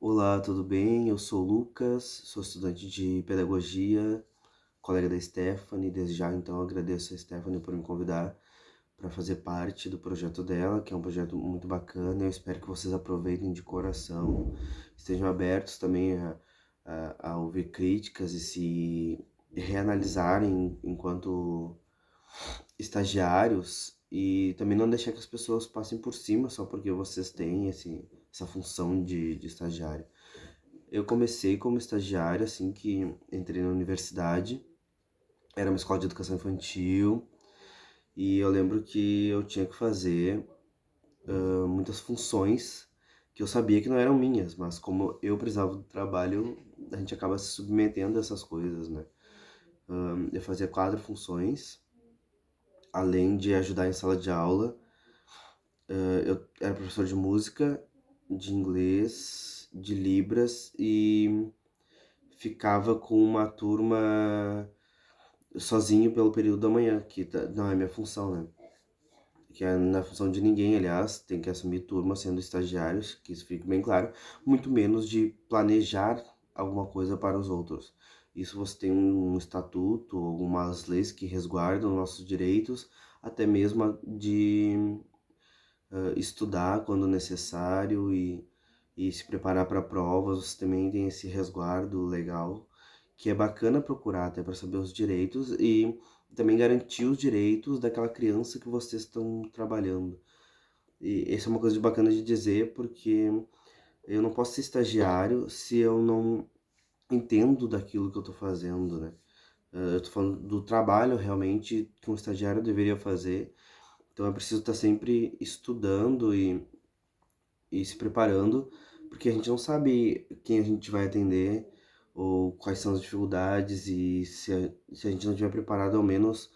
Olá, tudo bem? Eu sou o Lucas, sou estudante de pedagogia, colega da Stephanie. Desde já, então, agradeço a Stephanie por me convidar para fazer parte do projeto dela, que é um projeto muito bacana. Eu espero que vocês aproveitem de coração, estejam abertos também a ouvir críticas e se reanalisarem enquanto estagiários e também não deixar que as pessoas passem por cima só porque vocês têm essa função de estagiário. Eu comecei como estagiário assim que entrei na universidade. Era uma escola de educação infantil e eu lembro que eu tinha que fazer muitas funções que eu sabia que não eram minhas, mas como eu precisava do trabalho, a gente acaba se submetendo a essas coisas, né? Eu fazia 4 funções, além de ajudar em sala de aula. Eu era professor de música, de inglês, de libras e ficava com uma turma sozinho pelo período da manhã, que não é minha função, né? Que é na função de ninguém, aliás, tem que assumir turma sendo estagiários, que isso fique bem claro, muito menos de planejar alguma coisa para os outros. Isso você tem um estatuto, algumas leis que resguardam nossos direitos, até mesmo de estudar quando necessário e se preparar para provas. Você também tem esse resguardo legal, que é bacana procurar até para saber os direitos e também garantir os direitos daquela criança que vocês estão trabalhando. E essa é uma coisa bacana de dizer, porque eu não posso ser estagiário se eu não entendo daquilo que eu estou fazendo, né? Eu tô falando do trabalho realmente que um estagiário deveria fazer, então é preciso estar sempre estudando e se preparando, porque a gente não sabe quem a gente vai atender ou quais são as dificuldades e se a gente não tiver preparado ao menos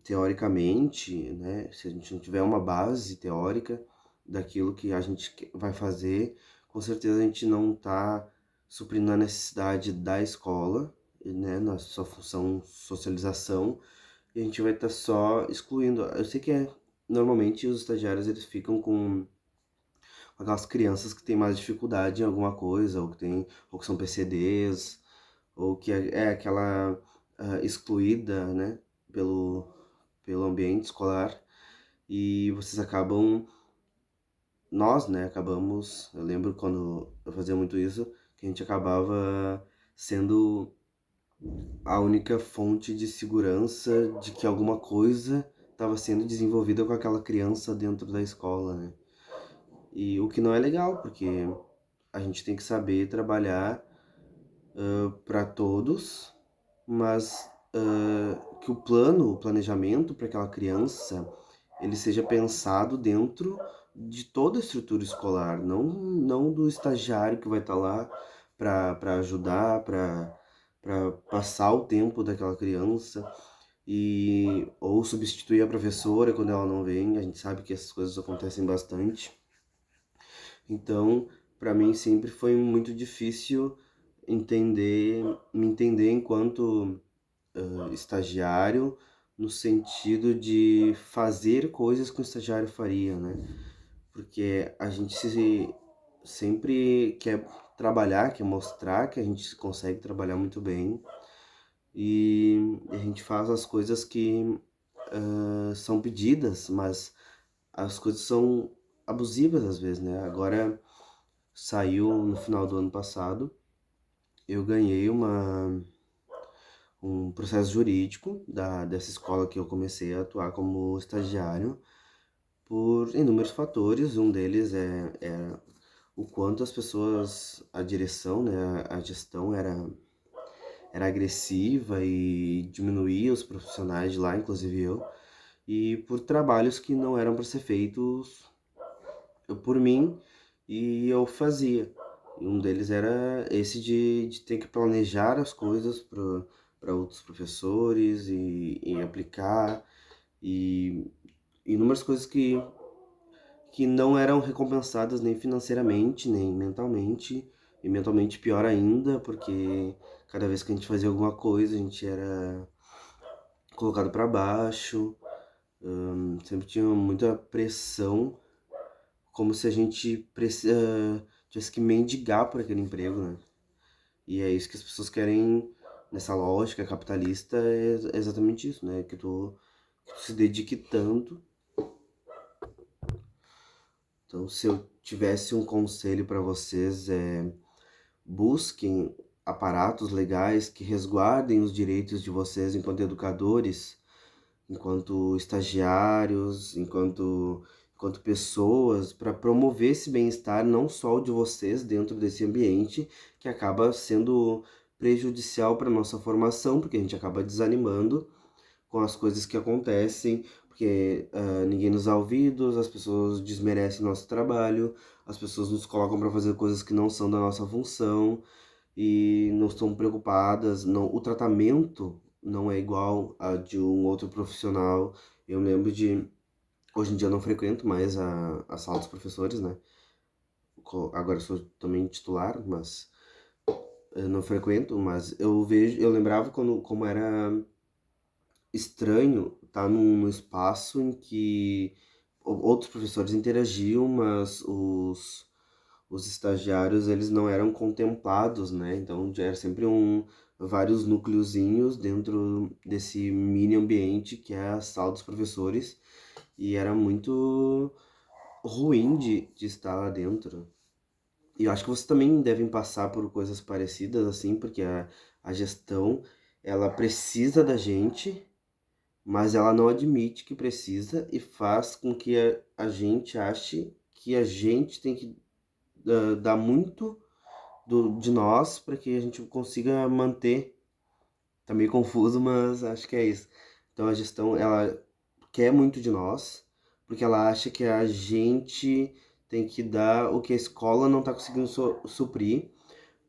teoricamente, né? Se a gente não tiver uma base teórica daquilo que a gente vai fazer, com certeza a gente não está suprindo a necessidade da escola, né? Na sua função socialização, e a gente vai estar só excluindo. Eu sei que normalmente os estagiários eles ficam com aquelas crianças que têm mais dificuldade em alguma coisa, ou que são PCDs, ou que é aquela excluída, né, pelo, pelo ambiente escolar, e vocês acabam, nós, né, acabamos, eu lembro quando eu fazia muito isso, que a gente acabava sendo a única fonte de segurança de que alguma coisa estava sendo desenvolvida com aquela criança dentro da escola, né? E o que não é legal, porque a gente tem que saber trabalhar para todos, mas que o planejamento para aquela criança, ele seja pensado dentro de toda a estrutura escolar, não do estagiário que vai estar lá para ajudar, para passar o tempo daquela criança e ou substituir a professora quando ela não vem. A gente sabe que essas coisas acontecem bastante. Então, para mim sempre foi muito difícil me entender enquanto estagiário, no sentido de fazer coisas que o estagiário faria, né? Porque a gente sempre quer trabalhar, quer mostrar que a gente consegue trabalhar muito bem e a gente faz as coisas que são pedidas, mas as coisas são abusivas às vezes, né? Agora saiu no final do ano passado, eu ganhei um processo jurídico dessa escola que eu comecei a atuar como estagiário por inúmeros fatores. Um deles é o quanto as pessoas, a direção, né, a gestão era agressiva e diminuía os profissionais de lá, inclusive eu, e por trabalhos que não eram para ser feitos por mim e eu fazia. E um deles era esse de ter que planejar as coisas para outros professores e aplicar, e inúmeras coisas que não eram recompensadas nem financeiramente, nem mentalmente, e mentalmente pior ainda, porque cada vez que a gente fazia alguma coisa, a gente era colocado para baixo, sempre tinha muita pressão, como se a gente tivesse que mendigar por aquele emprego, né? E é isso que as pessoas querem nessa lógica capitalista, é exatamente isso, né? Que tu se dedique tanto. Então, se eu tivesse um conselho para vocês, busquem aparatos legais que resguardem os direitos de vocês enquanto educadores, enquanto estagiários, enquanto pessoas, para promover esse bem-estar não só o de vocês dentro desse ambiente, que acaba sendo prejudicial para nossa formação, porque a gente acaba desanimando com as coisas que acontecem, porque ninguém nos dá ouvidos, as pessoas desmerecem nosso trabalho, as pessoas nos colocam para fazer coisas que não são da nossa função e não estão preocupadas. Não, o tratamento não é igual a de um outro profissional. Eu me lembro de, hoje em dia eu não frequento mais a sala dos professores, né? Agora eu sou também titular, mas eu não frequento, mas eu lembrava como era estranho estar num espaço em que outros professores interagiam, mas os estagiários eles não eram contemplados, né? Então já era sempre vários núcleozinhos dentro desse mini ambiente que é a sala dos professores e era muito ruim de estar lá dentro. E eu acho que vocês também devem passar por coisas parecidas assim, porque a gestão ela precisa da gente, mas ela não admite que precisa e faz com que a gente ache que a gente tem que dar muito de nós para que a gente consiga manter. Tá meio confuso, mas acho que é isso. Então a gestão, ela quer muito de nós, porque ela acha que a gente tem que dar o que a escola não está conseguindo suprir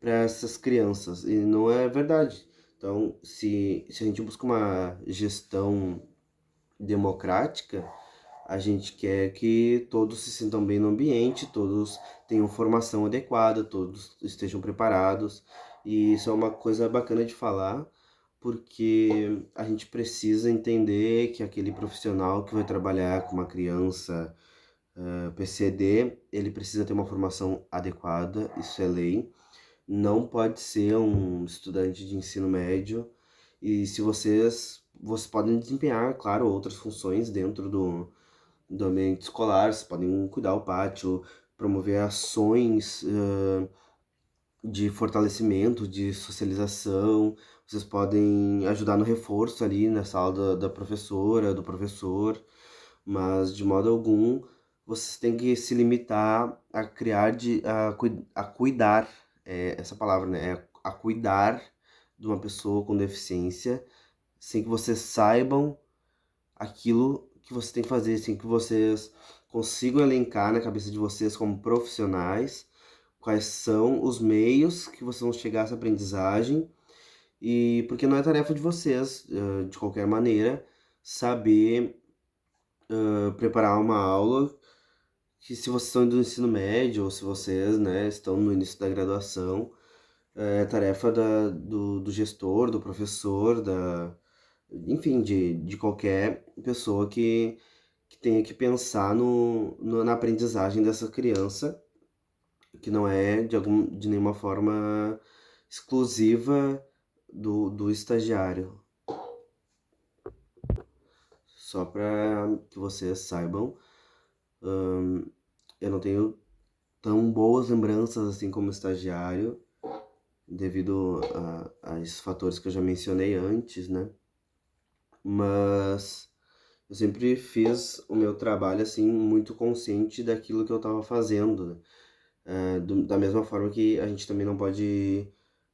para essas crianças. E não é verdade. Então, se a gente busca uma gestão democrática, a gente quer que todos se sintam bem no ambiente, todos tenham formação adequada, todos estejam preparados. E isso é uma coisa bacana de falar, porque a gente precisa entender que aquele profissional que vai trabalhar com uma criança PCD, ele precisa ter uma formação adequada, isso é lei. Não pode ser um estudante de ensino médio. E se vocês podem desempenhar, claro, outras funções dentro do ambiente escolar, vocês podem cuidar do pátio, promover ações de fortalecimento, de socialização, vocês podem ajudar no reforço ali na sala da professora, do professor, mas de modo algum vocês têm que se limitar a criar, a cuidar, essa palavra, né? A cuidar de uma pessoa com deficiência, sem que vocês saibam aquilo que você tem que fazer, assim, que vocês consigam elencar na cabeça de vocês como profissionais quais são os meios que vocês vão chegar a essa aprendizagem e porque não é tarefa de vocês, de qualquer maneira, saber preparar uma aula que se vocês estão do ensino médio ou se vocês, né, estão no início da graduação, é tarefa do gestor, do professor, enfim, de qualquer pessoa que tenha que pensar na aprendizagem dessa criança, que não é de nenhuma forma exclusiva do estagiário. Só para que vocês saibam, eu não tenho tão boas lembranças assim como estagiário, devido a esses fatores que eu já mencionei antes, né? Mas eu sempre fiz o meu trabalho assim muito consciente daquilo que eu estava fazendo, né? Da mesma forma que a gente também não pode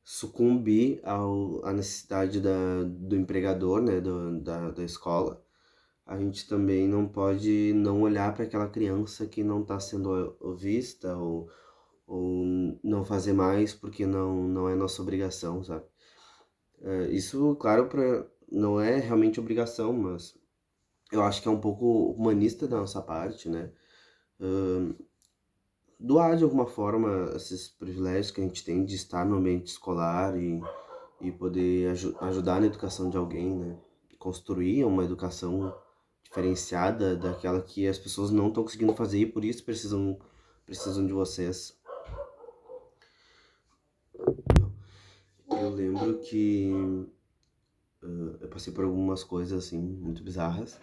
sucumbir à necessidade do empregador, né, da escola. A gente também não pode não olhar para aquela criança que não está sendo vista ou não fazer mais porque não é nossa obrigação, sabe? Isso, claro, não é realmente obrigação, mas eu acho que é um pouco humanista da nossa parte, né? Doar de alguma forma esses privilégios que a gente tem de estar no ambiente escolar e poder ajudar na educação de alguém, né? Construir uma educação diferenciada daquela que as pessoas não estão conseguindo fazer e por isso precisam de vocês. eu lembro que eu passei por algumas coisas assim muito bizarras,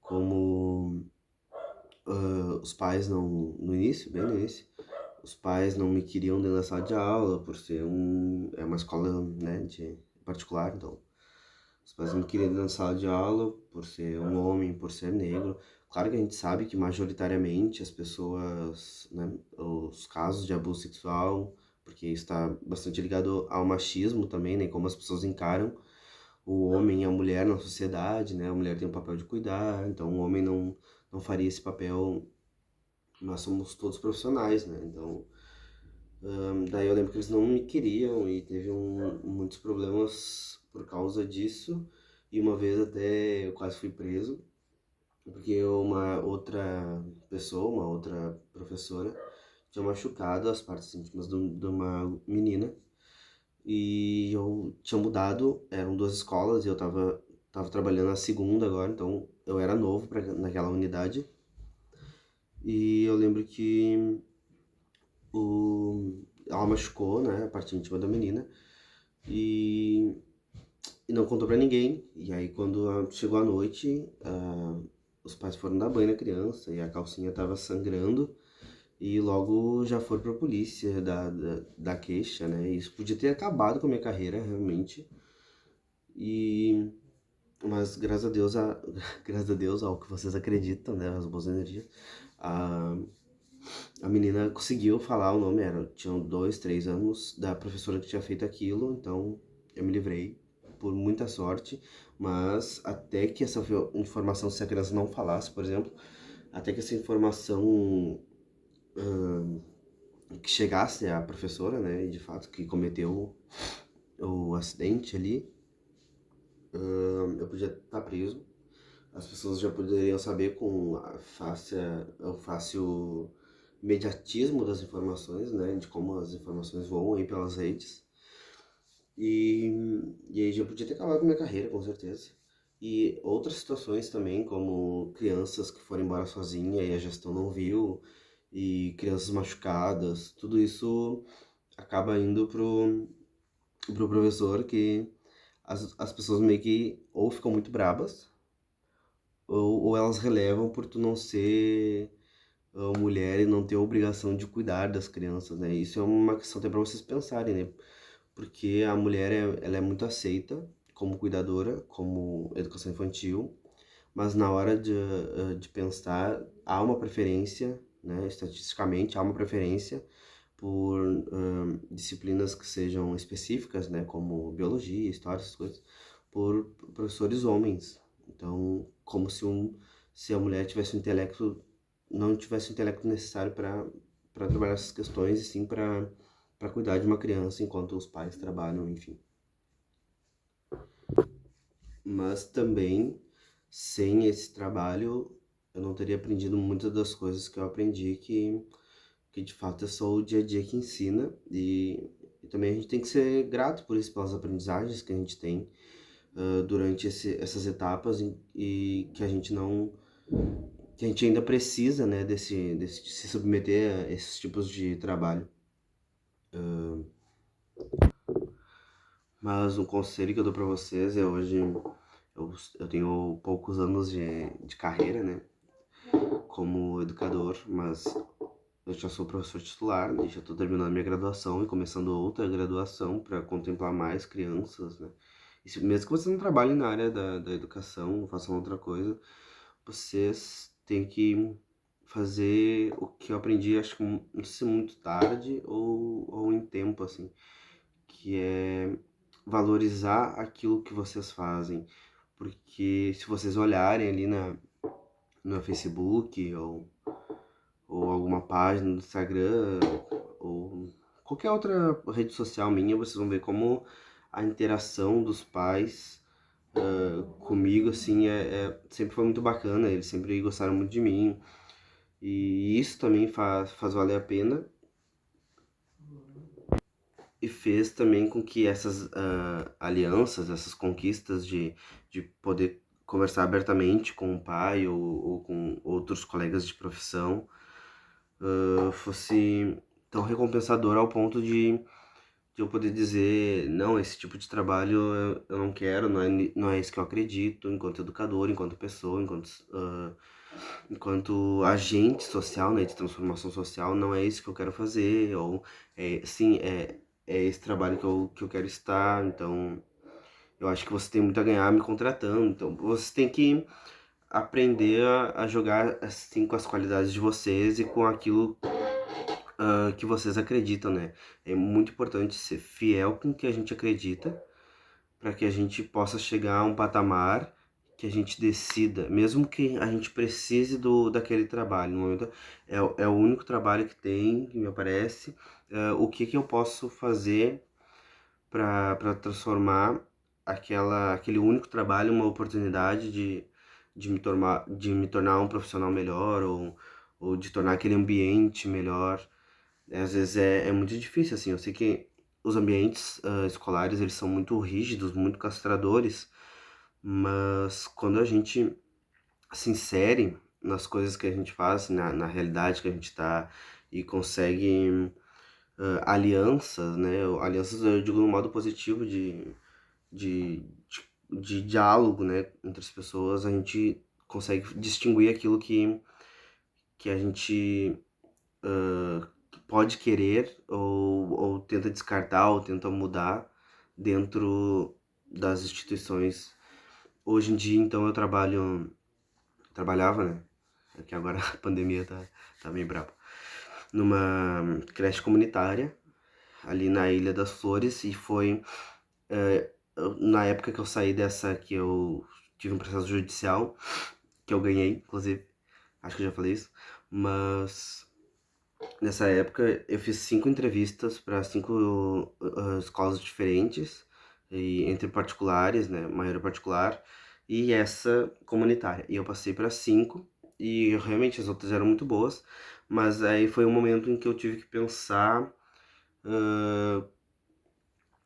como os pais não, no início, bem no início, os pais não me queriam dentro da sala de aula por ser é uma escola, né, de particular, então os pais não me queriam dentro da sala de aula por ser um homem, por ser negro. Claro que a gente sabe que majoritariamente as pessoas, né, os casos de abuso sexual, porque isso está bastante ligado ao machismo também, né, como as pessoas encaram o homem e a mulher na sociedade, né? A mulher tem o papel de cuidar, então o homem não faria esse papel. Nós somos todos profissionais, né? Então, daí eu lembro que eles não me queriam e teve muitos problemas por causa disso. E uma vez até eu quase fui preso, porque uma outra pessoa, uma outra professora, tinha machucado as partes íntimas de uma menina. E eu tinha mudado, eram duas escolas e eu tava trabalhando na segunda agora, então eu era novo naquela unidade. E eu lembro que o, ela machucou, né, a parte íntima da menina e, e não contou pra ninguém. E aí quando chegou a noite, os pais foram dar banho na criança e a calcinha tava sangrando. E logo já foram pra polícia da queixa, né? Isso podia ter acabado com a minha carreira, realmente. E Mas graças a Deus, graças a Deus ao que vocês acreditam, né, as boas energias, a, a menina conseguiu falar o nome, tinham 2, 3 anos da professora que tinha feito aquilo, então eu me livrei por muita sorte, mas até que essa informação, se a criança não falasse, por exemplo, até que essa informação que chegasse à professora, né, de fato, que cometeu o acidente ali, eu podia estar preso. As pessoas já poderiam saber com o fácil imediatismo das informações, né? De como as informações voam aí pelas redes. E, e aí já podia ter acabado com minha carreira, com certeza. E outras situações também, como crianças que foram embora sozinhas e a gestão não viu, e crianças machucadas, tudo isso acaba indo pro professor que as pessoas meio que ou ficam muito brabas, ou elas relevam por tu não ser mulher e não ter a obrigação de cuidar das crianças, né? Isso é uma questão até para vocês pensarem, né? Porque a mulher ela é muito aceita como cuidadora, como educação infantil, mas na hora de pensar, há uma preferência, né? Estatisticamente, há uma preferência por disciplinas que sejam específicas, né? Como biologia, história, essas coisas, por professores homens. Então, como se a mulher tivesse um intelecto, não tivesse o intelecto necessário para trabalhar essas questões, e sim para cuidar de uma criança enquanto os pais trabalham, enfim. Mas também, sem esse trabalho, eu não teria aprendido muitas das coisas que eu aprendi, que de fato é só o dia a dia que ensina. E também a gente tem que ser grato por isso, pelas aprendizagens que a gente tem durante essas etapas e que a gente não que a gente ainda precisa, né, de se submeter a esses tipos de trabalho. Mas um conselho que eu dou para vocês é hoje eu tenho poucos anos de carreira, né, como educador, mas eu já sou professor titular e já estou terminando minha graduação e começando outra graduação para contemplar mais crianças, né. E mesmo que vocês não trabalhem na área da educação, façam outra coisa, vocês têm que fazer o que eu aprendi, acho que não sei se muito tarde ou em tempo, assim, que é valorizar aquilo que vocês fazem. Porque se vocês olharem ali no Facebook ou alguma página do Instagram ou qualquer outra rede social minha, vocês vão ver como a interação dos pais comigo, assim, sempre foi muito bacana. Eles sempre gostaram muito de mim. E isso também faz valer a pena e fez também com que essas alianças, essas conquistas de poder conversar abertamente com o pai ou com outros colegas de profissão fosse tão recompensador ao ponto de eu poder dizer: "Não, esse tipo de trabalho eu não quero, não é isso que eu acredito", enquanto educador, enquanto pessoa, enquanto agente social, né, de transformação social, não é isso que eu quero fazer, ou, sim, é esse trabalho que eu quero estar, então eu acho que você tem muito a ganhar me contratando, então você tem que aprender a jogar, assim, com as qualidades de vocês e com aquilo, que vocês acreditam, né. É muito importante ser fiel com o que a gente acredita, para que a gente possa chegar a um patamar que a gente decida, mesmo que a gente precise daquele trabalho, no momento é o único trabalho que tem, que me aparece, o que que eu posso fazer para transformar aquele único trabalho em uma oportunidade de me tornar um profissional melhor, ou de tornar aquele ambiente melhor. Às vezes é muito difícil, assim, eu sei que os ambientes, escolares, eles são muito rígidos, muito castradores, mas quando a gente se insere nas coisas que a gente faz, na realidade que a gente tá, e consegue, alianças, né, alianças eu digo no modo positivo de de diálogo, né, entre as pessoas, a gente consegue distinguir aquilo que a gente, pode querer, ou tenta descartar, ou tenta mudar dentro das instituições. Hoje em dia, então, trabalhava, né, é que agora a pandemia tá meio braba, numa creche comunitária, ali na Ilha das Flores, e foi, na época que eu saí dessa, que eu tive um processo judicial, que eu ganhei, inclusive, acho que eu já falei isso, mas nessa época eu fiz 5 entrevistas para 5, escolas diferentes, e entre particulares, né, maioria particular, e essa comunitária. E eu passei para 5, e realmente as outras eram muito boas, mas aí foi um momento em que eu tive que pensar,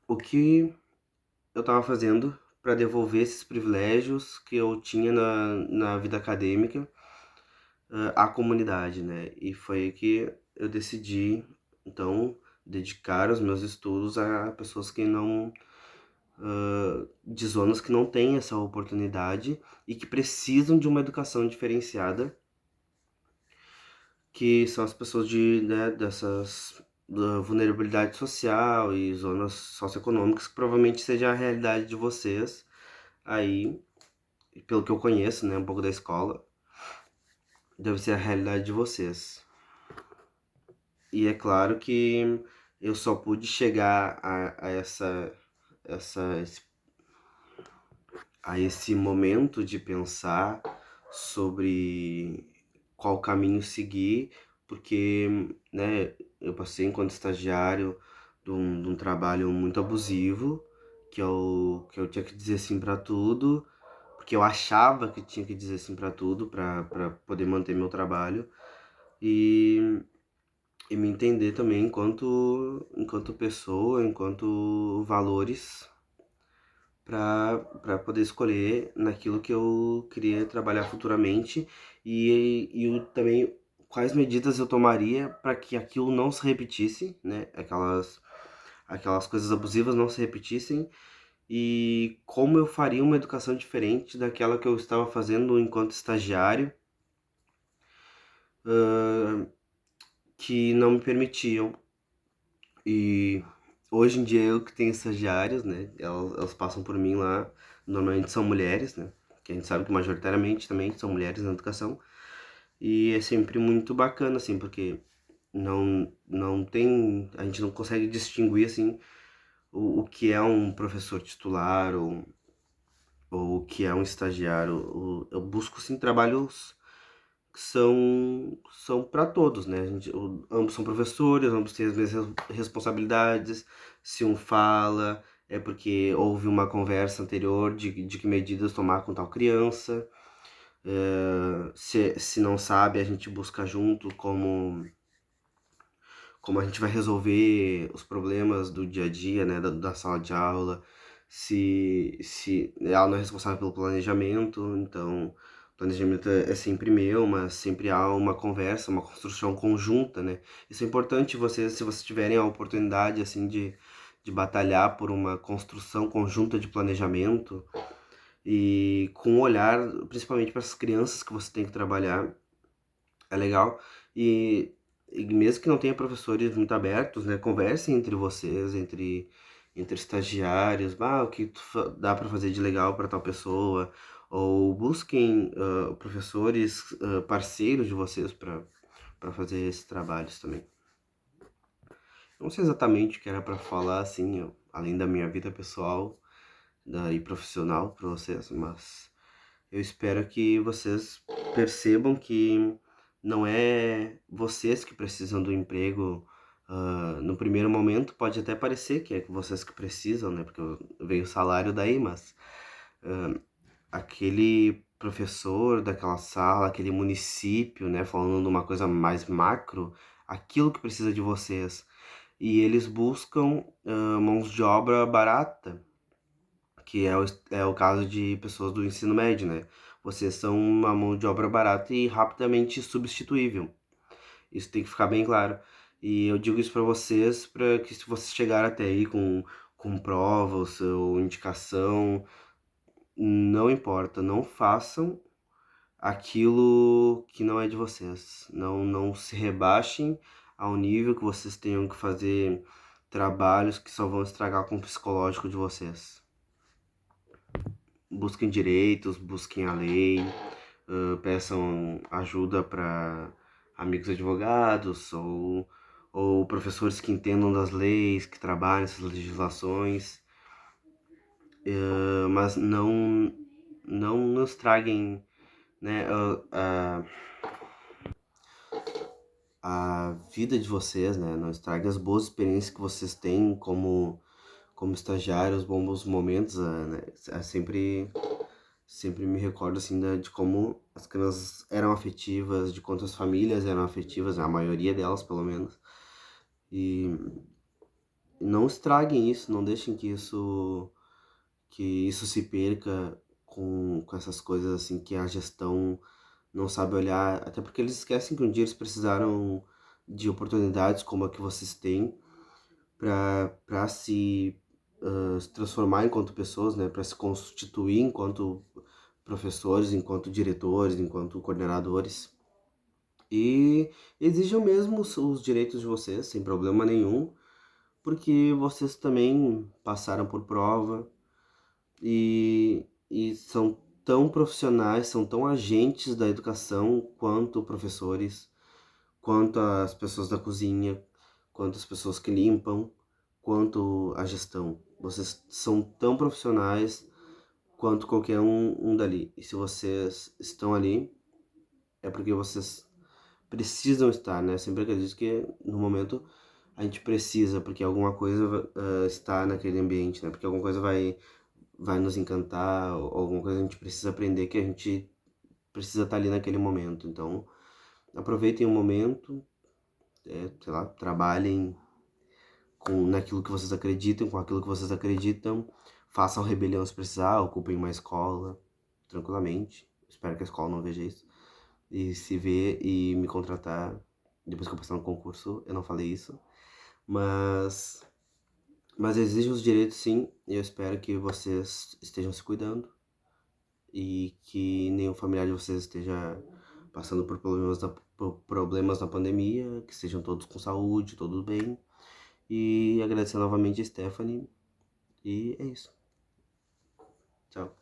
o que eu estava fazendo para devolver esses privilégios que eu tinha na vida acadêmica, à comunidade, né. E foi aí que eu decidi, então, dedicar os meus estudos a pessoas que não, de zonas que não têm essa oportunidade e que precisam de uma educação diferenciada, que são as pessoas dessas da vulnerabilidade social e zonas socioeconômicas, que provavelmente seja a realidade de vocês aí, pelo que eu conheço, né, um pouco da escola, deve ser a realidade de vocês. E é claro que eu só pude chegar a essa esse a esse momento de pensar sobre qual caminho seguir, porque, né, eu passei enquanto estagiário de um trabalho muito abusivo, que eu tinha que dizer sim para tudo, porque eu achava que tinha que dizer sim para tudo para poder manter meu trabalho, e me entender também enquanto pessoa, enquanto valores, para poder escolher naquilo que eu queria trabalhar futuramente, e eu também quais medidas eu tomaria para que aquilo não se repetisse, né, aquelas coisas abusivas não se repetissem, e como eu faria uma educação diferente daquela que eu estava fazendo enquanto estagiário, que não me permitiam. E hoje em dia eu que tenho estagiários, né, elas passam por mim lá, normalmente são mulheres, né, que a gente sabe que majoritariamente também são mulheres na educação, e é sempre muito bacana, assim, porque não tem, a gente não consegue distinguir, assim, o que é um professor titular, ou o que é um estagiário. Eu busco, sim, trabalhos que são para todos, né, ambos são professores, ambos têm as mesmas responsabilidades. Se um fala, é porque houve uma conversa anterior de que medidas tomar com tal criança. Se não sabe, a gente busca junto como a gente vai resolver os problemas do dia a dia, né, da sala de aula. Se ela não é responsável pelo planejamento, então o planejamento é sempre meu, mas sempre há uma conversa, uma construção conjunta, né. Isso é importante, vocês, se vocês tiverem a oportunidade, assim, de batalhar por uma construção conjunta de planejamento e com um olhar, principalmente para essas crianças que você tem que trabalhar, é legal. E mesmo que não tenha professores muito abertos, né, conversem entre vocês, entre estagiários, o que dá para fazer de legal para tal pessoa, ou busquem professores parceiros de vocês para fazer esses trabalhos também. Não sei exatamente o que era para falar, assim, além da minha vida pessoal e profissional para vocês, mas eu espero que vocês percebam que não é vocês que precisam do emprego. No primeiro momento pode até parecer que é vocês que precisam, né? Porque veio o salário daí, mas aquele professor daquela sala, aquele município, né? Falando de uma coisa mais macro, aquilo que precisa de vocês. E eles buscam mãos de obra barata, que é o caso de pessoas do ensino médio, né? Vocês são uma mão de obra barata e rapidamente substituível. Isso tem que ficar bem claro. E eu digo isso para vocês, para que se vocês chegarem até aí com prova, ou seu indicação, não importa, não façam aquilo que não é de vocês. Não se rebaixem ao nível que vocês tenham que fazer trabalhos que só vão estragar com o psicológico de vocês. Busquem direitos, busquem a lei, peçam ajuda para amigos advogados ou professores que entendam das leis, que trabalhem essas legislações, mas não estraguem, né, a vida de vocês, né? Não estraguem as boas experiências que vocês têm como estagiários, bons momentos, né? Sempre me recordo assim de como as crianças eram afetivas, de quantas famílias eram afetivas, a maioria delas pelo menos. E não estraguem isso, não deixem que isso se perca com essas coisas assim que a gestão não sabe olhar, até porque eles esquecem que um dia eles precisaram de oportunidades como a que vocês têm para se transformar enquanto pessoas, né, para se constituir enquanto professores, enquanto diretores, enquanto coordenadores. E exijam mesmo os direitos de vocês, sem problema nenhum, porque vocês também passaram por prova e são tão profissionais, são tão agentes da educação quanto professores, quanto as pessoas da cozinha, quanto as pessoas que limpam, quanto a gestão. Vocês são tão profissionais quanto qualquer um dali. E se vocês estão ali, é porque vocês precisam estar, né? Sempre acredito que no momento a gente precisa, porque alguma coisa está naquele ambiente, né? Porque alguma coisa vai nos encantar, ou alguma coisa a gente precisa aprender que a gente precisa estar ali naquele momento. Então, aproveitem o momento, sei lá, trabalhem naquilo que vocês acreditam, com aquilo que vocês acreditam, façam rebelião se precisar, ocupem uma escola, tranquilamente. Espero que a escola não veja isso. E se ver e me contratar depois que eu passar no concurso, eu não falei isso. Mas, mas exijo os direitos sim, e eu espero que vocês estejam se cuidando e que nenhum familiar de vocês esteja passando por problemas na pandemia, que estejam todos com saúde, todos bem. E agradecer novamente a Stephanie. E é isso. Tchau.